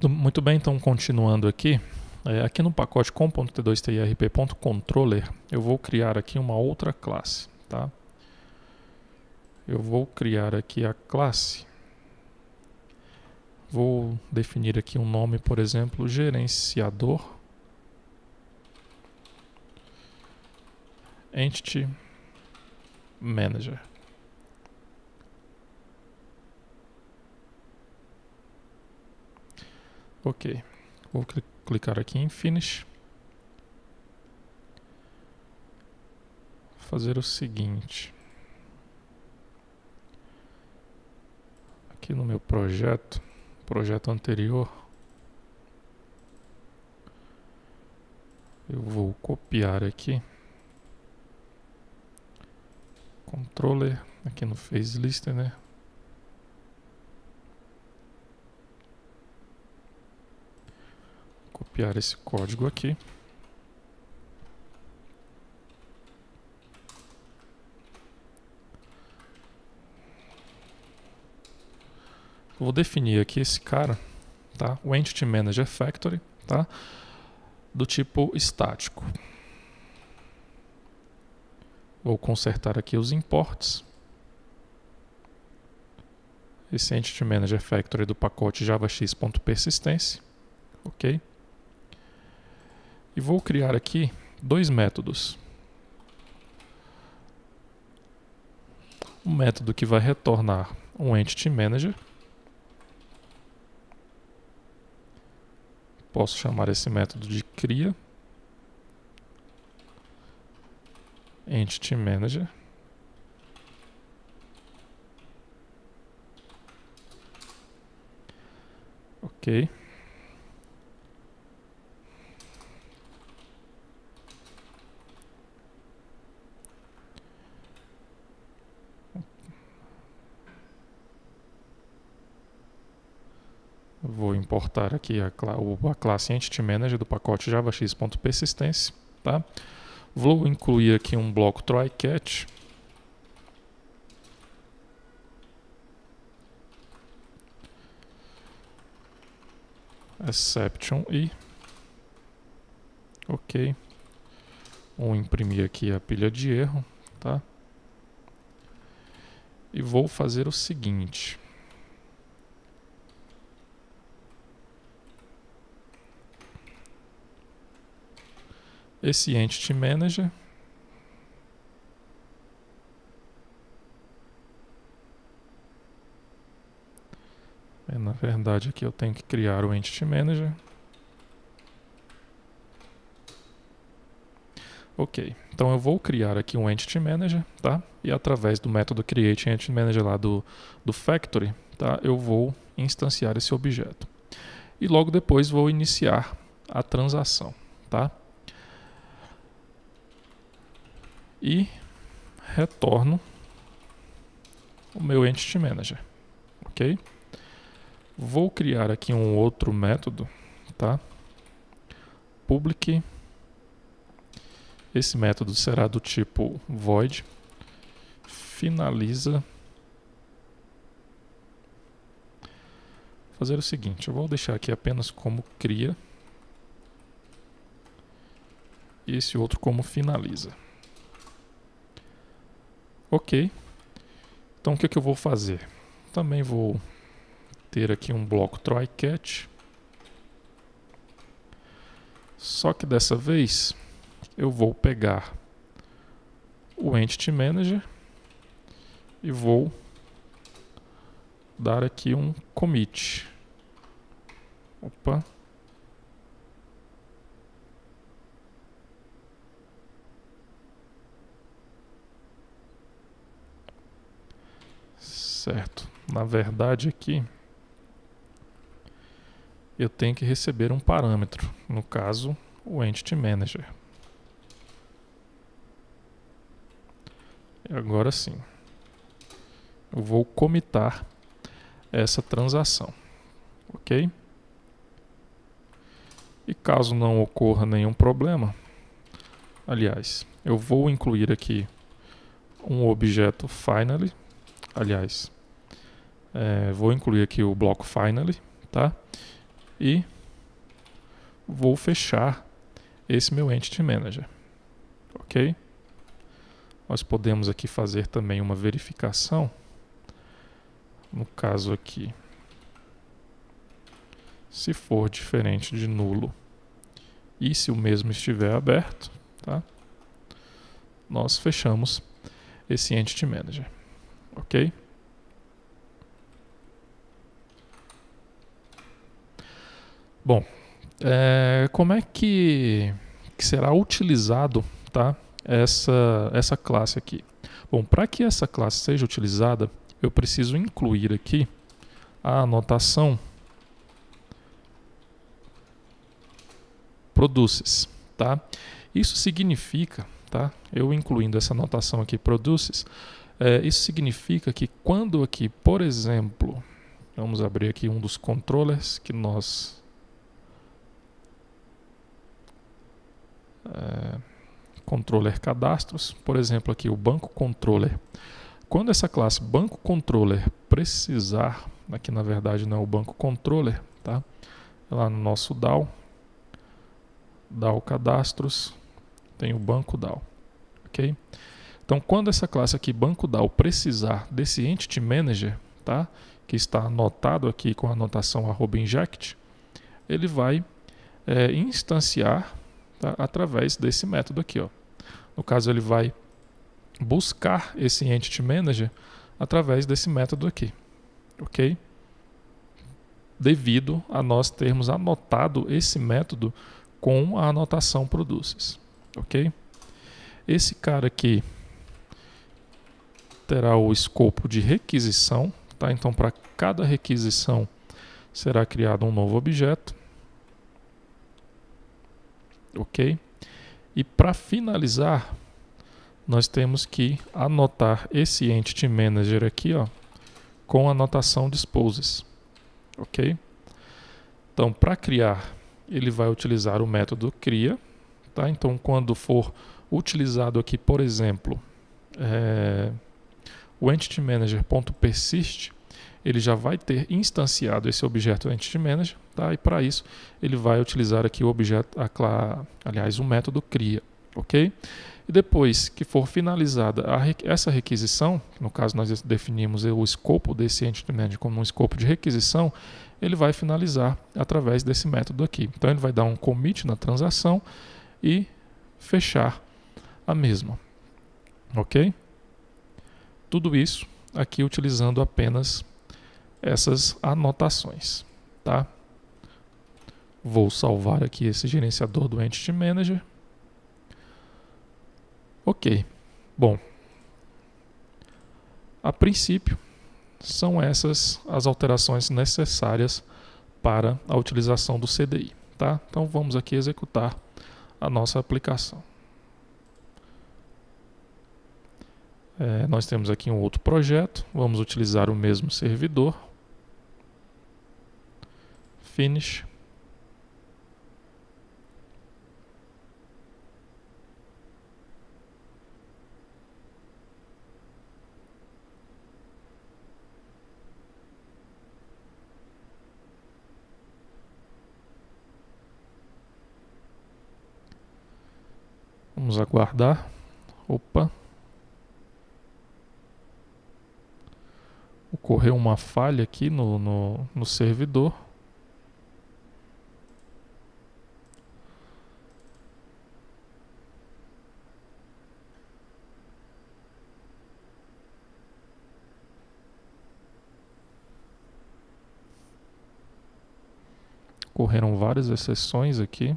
Muito bem, então continuando aqui, aqui no pacote com.t2tirp.controller eu vou criar aqui uma outra classe, tá? Eu vou criar aqui a classe, vou definir aqui um nome, por exemplo, gerenciador Entity Manager. Ok, vou clicar aqui em Finish. Fazer o seguinte. Aqui no meu projeto anterior, eu vou copiar aqui. Controller, aqui no Phase Listener. Copiar esse código aqui. Vou definir aqui esse cara, tá? O Entity Manager Factory, tá? Do tipo estático. Vou consertar aqui os imports. Esse Entity Manager Factory do pacote javax.persistence. Ok? E vou criar aqui dois métodos. Um método que vai retornar um Entity Manager. Posso chamar esse método de cria Entity Manager. Ok. Vou importar aqui a classe Entity Manager do pacote javax.persistence, tá? Vou incluir aqui um bloco try-catch. Exception e ok. Vou imprimir aqui a pilha de erro, tá? E vou fazer o seguinte. Esse Entity Manager na verdade aqui eu tenho que criar o Entity Manager. Ok, então eu vou criar aqui um Entity Manager, tá? E através do método create Entity Manager lá do Factory, tá? Eu vou instanciar esse objeto. E logo depois vou iniciar a transação, tá? E retorno o meu Entity Manager, ok? Vou criar aqui um outro método, tá? Public. Esse método será do tipo void finaliza. Vou fazer o seguinte, eu vou deixar aqui apenas como cria e esse outro como finaliza. Ok. Então o que eu vou fazer? Também vou ter aqui um bloco try-catch. Só que dessa vez eu vou pegar o Entity Manager e vou dar aqui um commit. Opa. Certo. Na verdade aqui eu tenho que receber um parâmetro, no caso o Entity Manager. E agora sim, eu vou commitar essa transação, ok? E caso não ocorra nenhum problema, aliás, eu vou incluir aqui um objeto finally, aliás, vou incluir aqui o bloco finally, tá? e vou fechar esse meu Entity Manager, ok? Nós podemos aqui fazer também uma verificação, no caso aqui, se for diferente de nulo e se o mesmo estiver aberto, tá? Nós fechamos esse Entity Manager, ok? Bom, como é que será utilizado, tá, essa classe aqui? Bom, para que essa classe seja utilizada, eu preciso incluir aqui a anotação produces, tá? Isso significa, tá? Eu incluindo essa anotação aqui produces, isso significa que quando aqui, por exemplo, vamos abrir aqui um dos controllers que nós controller cadastros, por exemplo aqui o banco controller. Quando essa classe banco controller precisar, aqui na verdade não é o banco controller, tá? Lá no nosso DAO cadastros, tem o banco DAO, ok? Então quando essa classe aqui banco DAO precisar desse Entity Manager, tá? Que está anotado aqui com a anotação @inject, ele vai instanciar, tá? Através desse método aqui, ó. No caso ele vai buscar esse Entity Manager através desse método aqui, ok? Devido a nós termos anotado esse método com a anotação produces, ok? Esse cara aqui terá o escopo de requisição, tá? Então para cada requisição será criado um novo objeto, ok? E para finalizar, nós temos que anotar esse Entity Manager aqui, ó, com a anotação disposes, ok? Então, para criar, ele vai utilizar o método cria, tá? Então, quando for utilizado aqui, por exemplo, o Entity Manager.persist, ele já vai ter instanciado esse objeto Entity Manager, tá? E para isso, ele vai utilizar aqui o objeto, o método cria, ok? E depois que for finalizada essa requisição, no caso nós definimos o escopo desse Entity Manager como um escopo de requisição, ele vai finalizar através desse método aqui. Então ele vai dar um commit na transação e fechar a mesma, ok? Tudo isso aqui utilizando apenas essas anotações, tá? Vou salvar aqui esse gerenciador do Entity Manager. Ok, bom, a princípio são essas as alterações necessárias para a utilização do CDI, tá? Então vamos aqui executar a nossa aplicação. Nós temos aqui um outro projeto, vamos utilizar o mesmo servidor, finish. Vamos aguardar. Opa. Ocorreu uma falha aqui no servidor. Ocorreram várias exceções aqui.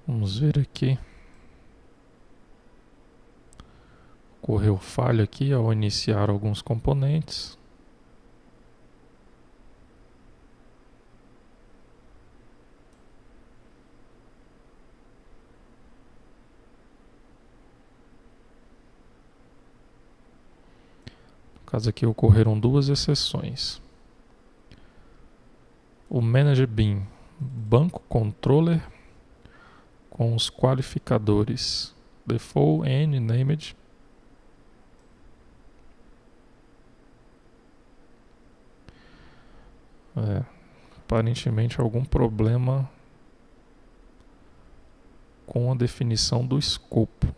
Vamos ver aqui. ocorreu falha aqui ao iniciar alguns componentes. No caso aqui ocorreram duas exceções. O Manager Bean Banco Controller com os qualificadores default, n, named. Aparentemente algum problema com a definição do escopo.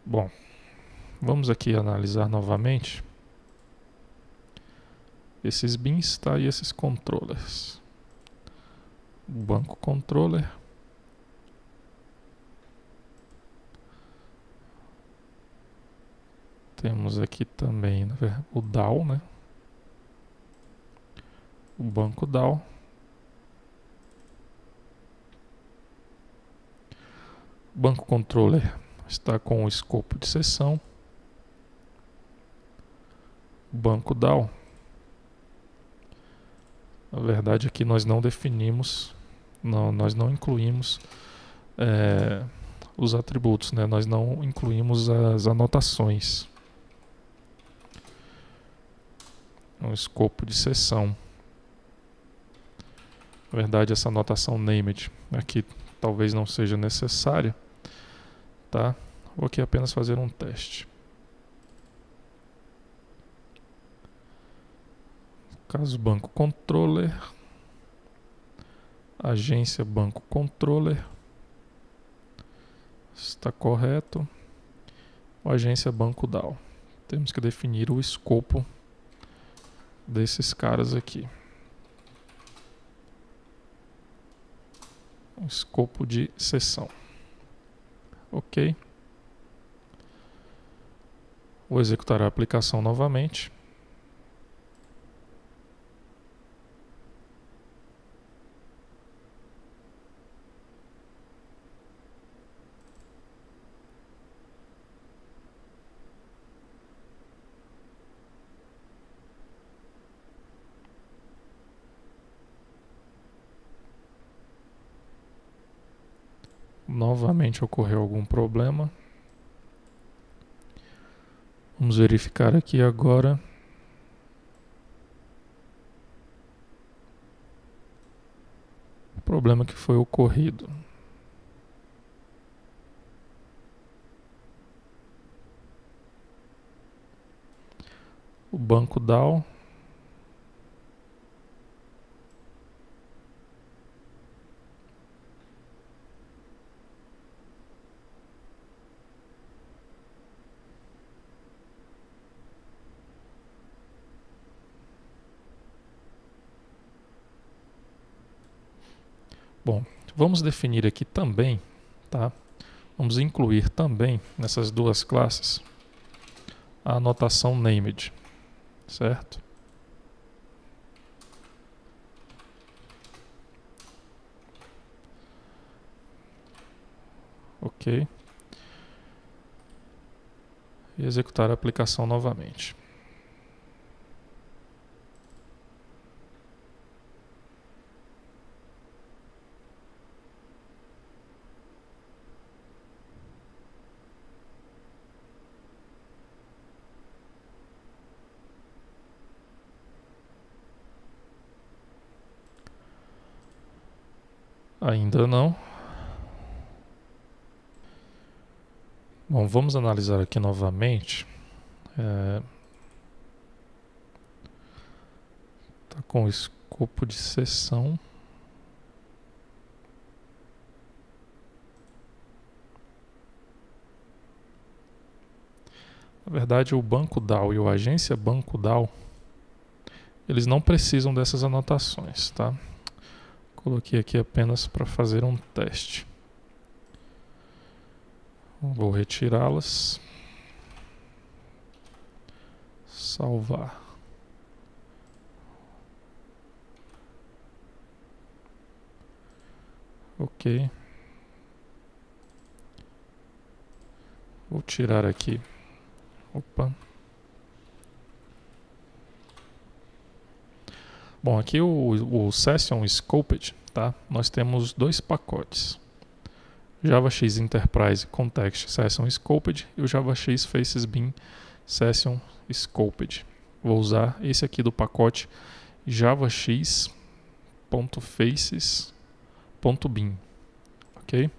Bom, vamos aqui analisar novamente esses bins, tá? E esses controllers. O banco controller. Temos aqui também o DAO, né? O banco DAO. O banco controller está com o escopo de sessão. O banco DAO. Na verdade aqui nós não definimos, nós não incluímos os atributos, né? Nós não incluímos as anotações. Um escopo de sessão. Na verdade essa anotação named aqui talvez não seja necessária, tá? Vou aqui apenas fazer um teste. Caso banco controller, agência banco controller, está correto. O agência banco DAO. Temos que definir o escopo desses caras aqui. O escopo de sessão. Ok. Vou executar a aplicação novamente. Novamente ocorreu algum problema. Vamos verificar aqui agora. O problema que foi ocorrido. O banco DAO. Bom, vamos definir aqui também, tá? Vamos incluir também nessas duas classes a anotação named, certo? Ok. E executar a aplicação novamente. Ainda não. Bom, vamos analisar aqui novamente. Tá com o escopo de sessão. Na verdade, o banco DAO e o agência banco DAO, eles não precisam dessas anotações, tá? Coloquei aqui apenas para fazer um teste. Vou retirá-las. Salvar. Ok. Vou tirar aqui. Opa. Bom, aqui o Session Scoped, tá? Nós temos dois pacotes. JavaX Enterprise Context Session Scoped e o JavaX Faces Bin Session Scoped. Vou usar esse aqui do pacote javax.faces.bin, ok?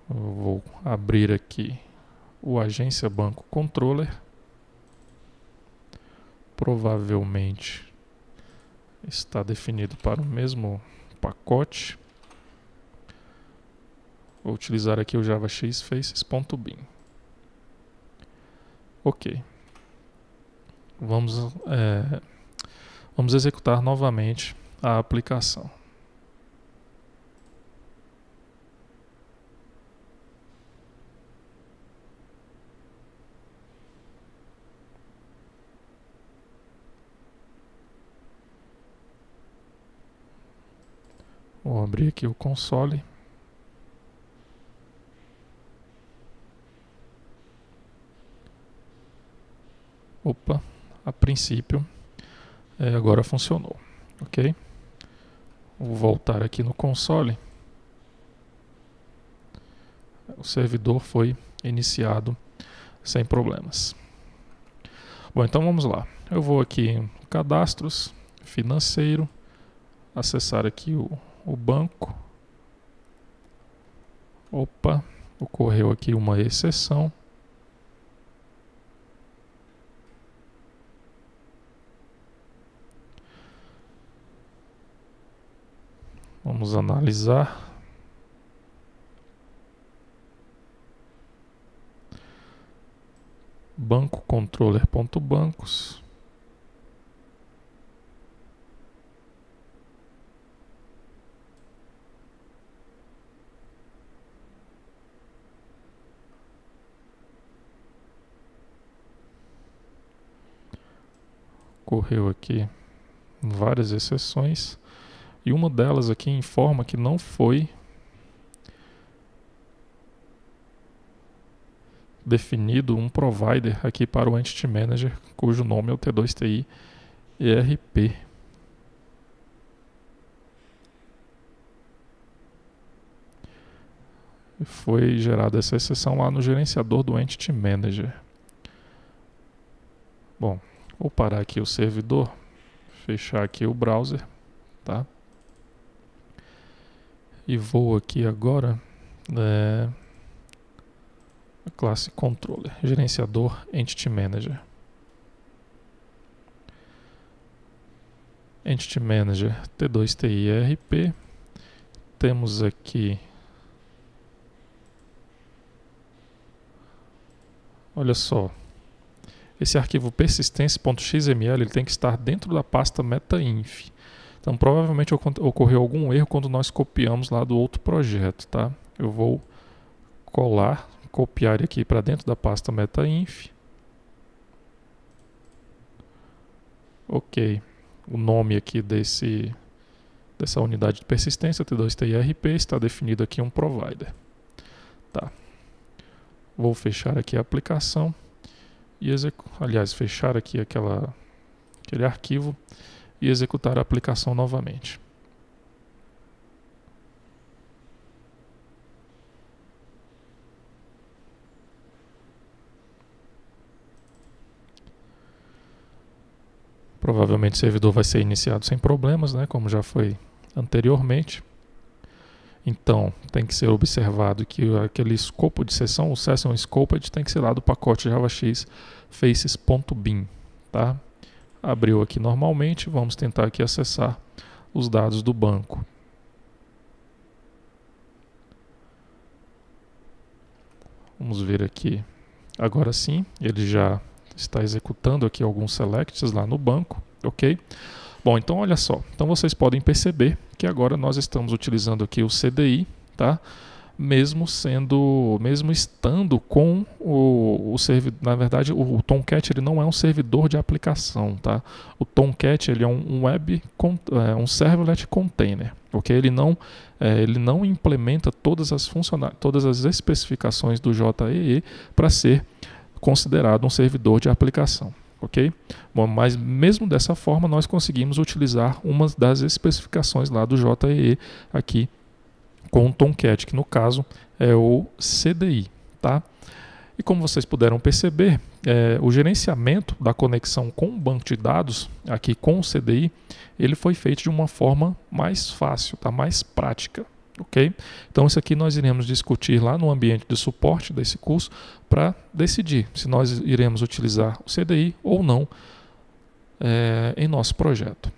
Eu vou abrir aqui o Agência Banco Controller. Provavelmente está definido para o mesmo pacote. Vou utilizar aqui o JavaX Faces.bin. Ok. Vamos executar novamente a aplicação. Vou abrir aqui o console. Opa, a princípio agora funcionou, ok? Vou voltar aqui no console. O servidor foi iniciado sem problemas. Bom, então vamos lá. Eu vou aqui em cadastros, financeiro, acessar aqui o banco. Opa, ocorreu aqui uma exceção. Vamos analisar. Banco controller.bancos. Ocorreu aqui várias exceções e uma delas aqui informa que não foi definido um provider aqui para o Entity Manager, cujo nome é o T2TI ERP. Foi gerada essa exceção lá no gerenciador do Entity Manager. Bom, vou parar aqui o servidor, fechar aqui o browser, tá? E vou aqui agora a classe Controller, gerenciador Entity Manager. Entity Manager T2TI ERP. Temos aqui, olha só, esse arquivo persistência.xml ele tem que estar dentro da pasta metainf. Então provavelmente ocorreu algum erro quando nós copiamos lá do outro projeto, tá? Eu vou copiar aqui para dentro da pasta metainf. Ok, o nome aqui dessa unidade de persistência, T2TI ERP, está definido aqui um provider. Tá. Vou fechar aqui a aplicação e fechar aqui aquele arquivo e executar a aplicação novamente. Provavelmente o servidor vai ser iniciado sem problemas, né, como já foi anteriormente. Então, tem que ser observado que aquele escopo de sessão, o Session Scoped, tem que ser lá do pacote JavaX Faces.bin, tá? Abriu aqui normalmente, vamos tentar aqui acessar os dados do banco. Vamos ver aqui. Agora sim, ele já está executando aqui alguns selects lá no banco, ok? Bom, então olha só. Então vocês podem perceber que agora nós estamos utilizando aqui o CDI, tá? mesmo estando com o servidor. Na verdade, o Tomcat ele não é um servidor de aplicação, tá? O Tomcat ele é um servlet container, ok? Ele não implementa todas as especificações do JEE para ser considerado um servidor de aplicação. Ok? Bom, mas mesmo dessa forma nós conseguimos utilizar uma das especificações lá do JEE aqui com o Tomcat, que no caso é o CDI, tá? E como vocês puderam perceber, o gerenciamento da conexão com o banco de dados aqui com o CDI, ele foi feito de uma forma mais fácil, tá? Mais prática. Ok? Então isso aqui nós iremos discutir lá no ambiente de suporte desse curso para decidir se nós iremos utilizar o CDI ou não em nosso projeto.